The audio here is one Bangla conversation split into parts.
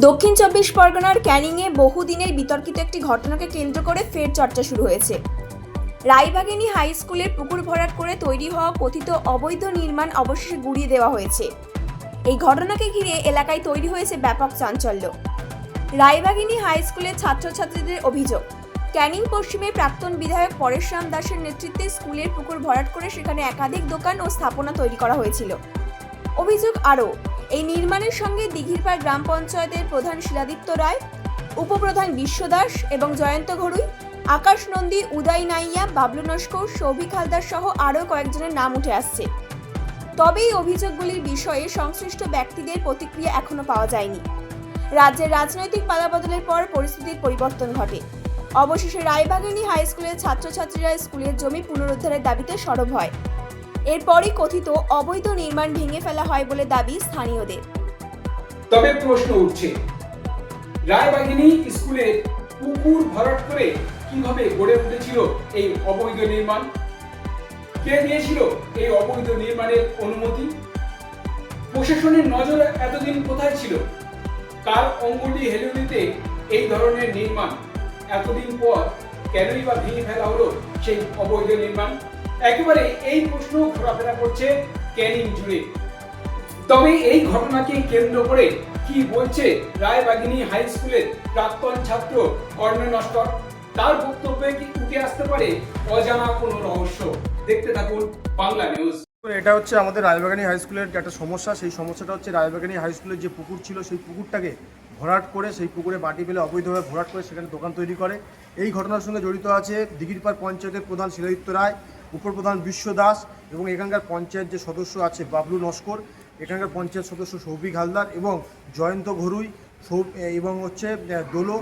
দক্ষিণ চব্বিশ পরগনার ক্যানিংয়ে বহুদিনের বিতর্কিত একটি ঘটনাকে কেন্দ্র করে ফের চর্চা শুরু হয়েছে। রায়বাগিনী হাই স্কুলের পুকুর ভরাট করে তৈরি হওয়া কথিত অবৈধ নির্মাণ অবশেষে গুড়িয়ে দেওয়া হয়েছে। এই ঘটনাকে ঘিরে এলাকায় তৈরি হয়েছে ব্যাপক চাঞ্চল্য। রায়বাগিনী হাই স্কুলের ছাত্রছাত্রীদের অভিযোগ, ক্যানিং পশ্চিমের প্রাক্তন বিধায়ক পরেশরাম দাসের নেতৃত্বে স্কুলের পুকুর ভরাট করে সেখানে একাধিক দোকান ও স্থাপনা তৈরি করা হয়েছিল। অভিযোগ আরও, এই নির্মাণের সঙ্গে দিঘিরপাড় গ্রাম পঞ্চায়েতের প্রধান শিলাদিত্য রায়, উপপ্রধান বিশ্ব দাস এবং জয়ন্ত ঘড়ুই, আকাশ নন্দী, উদয় নাইয়া, বাবলু নস্কর, সৌভিক হালদার সহ আরও কয়েকজনের নাম উঠে আসছে। তবে এই অভিযোগগুলির বিষয়ে সংশ্লিষ্ট ব্যক্তিদের প্রতিক্রিয়া এখনও পাওয়া যায়নি। রাজ্যের রাজনৈতিক পালাবদলের পর পরিস্থিতির পরিবর্তন ঘটে। অবশেষে রায়বাগিনী হাই স্কুলের ছাত্রছাত্রীরা স্কুলের জমি পুনরুদ্ধারের দাবিতে সরব হয়। এরপরই কথিত অবৈধ নির্মাণ ভেঙে ফেলা হয় বলে দাবি স্থানীয়দের। তবে প্রশ্ন উঠছে, রায়বাগিনী স্কুলে পুকুর ভরাট করে কিভাবে গড়ে উঠেছিল এই অবৈধ নির্মাণ? কে দিয়েছিল এই অবৈধ নির্মাণের অনুমতি? প্রশাসনের নজর এতদিন কোথায় ছিল? কার অঙ্গুলি হেলুলিতে এই ধরনের নির্মাণ এতদিন পর কেনই বা ভেঙে ফেলা হলো সেই অবৈধ নির্মাণ? একেবারে এই প্রশ্ন ঘোরাফেরা করছে ক্যানিং জুড়ে। তবে এই ঘটনাকে কেন্দ্র করে কি বলছে রায়বাগিনী হাই স্কুলের প্রাক্তন ছাত্র কর্ণেল নস্কর? তার বক্তব্যে কি উঠে আসতে পারে অজানা কোনো রহস্য? দেখতে থাকুন বাংলা নিউজ। এটা হচ্ছে আমাদের রায়বাগানী হাই স্কুলের একটা সমস্যা। সেই সমস্যাটা হচ্ছে রায়বাগানী হাই স্কুলের যে পুকুর ছিল সেই পুকুরটাকে ভরাট করে, সেই পুকুরে মাটি ফেলে অবৈধভাবে ভরাট করে সেখানে দোকান তৈরি করে। এই ঘটনার সঙ্গে জড়িত আছে দিঘিরপাড় পঞ্চায়েতের প্রধান শিলাদিত্য রায়, উপপ্রধান বিশ্ব দাস এবং এখানকার পঞ্চায়েত যে সদস্য আছে বাবলু নস্কর, এখানকার পঞ্চায়েত সদস্য সৌভিক হালদার এবং জয়ন্ত ঘড়ুই এবং হচ্ছে দোলো,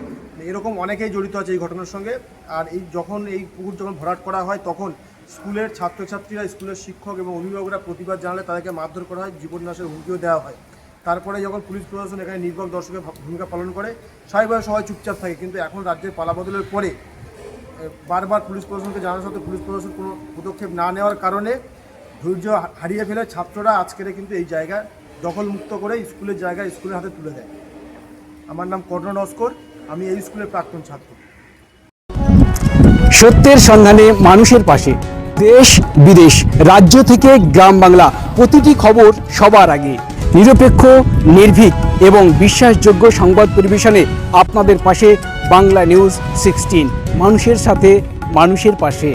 এরকম অনেকেই জড়িত আছে এই ঘটনার সঙ্গে। আর যখন এই পুকুর যখন ভরাট করা হয় তখন স্কুলের ছাত্রছাত্রীরা, স্কুলের শিক্ষক এবং অভিভাবকরা প্রতিবাদ জানালে তাদেরকে মারধর করা হয়, জীবননাশের হুমকিও দেওয়া হয়। তারপরে যখন পুলিশ প্রশাসন এখানে নির্বাক দর্শকের ভূমিকা পালন করে, স্বাভাবিকভাবে সবাই চুপচাপ থাকে। কিন্তু এখন রাজ্যের পালাবদলের পরে বারবার পুলিশ প্রশাসনকে জানার সত্ত্বেও পুলিশ প্রশাসন কোনো পদক্ষেপ না নেওয়ার কারণে ধৈর্য হারিয়ে ফেলে ছাত্ররা আজকের কিন্তু এই জায়গা দখলমুক্ত করে স্কুলের জায়গায় স্কুলের হাতে তুলে দেয়। আমার নাম কর্ণেল নস্কর, আমি এই স্কুলের প্রাক্তন ছাত্র। সত্যের সন্ধানে মানুষের পাশে, দেশ বিদেশ, রাজ্য থেকে গ্রাম বাংলা, প্রতিটি খবর সবার আগে, নিরপেক্ষ, নির্ভীক এবং বিশ্বাসযোগ্য সংবাদ পরিবেশনে আপনাদের পাশে বাংলা নিউজ 16, মানুষের সাথে, মানুষের পাশে।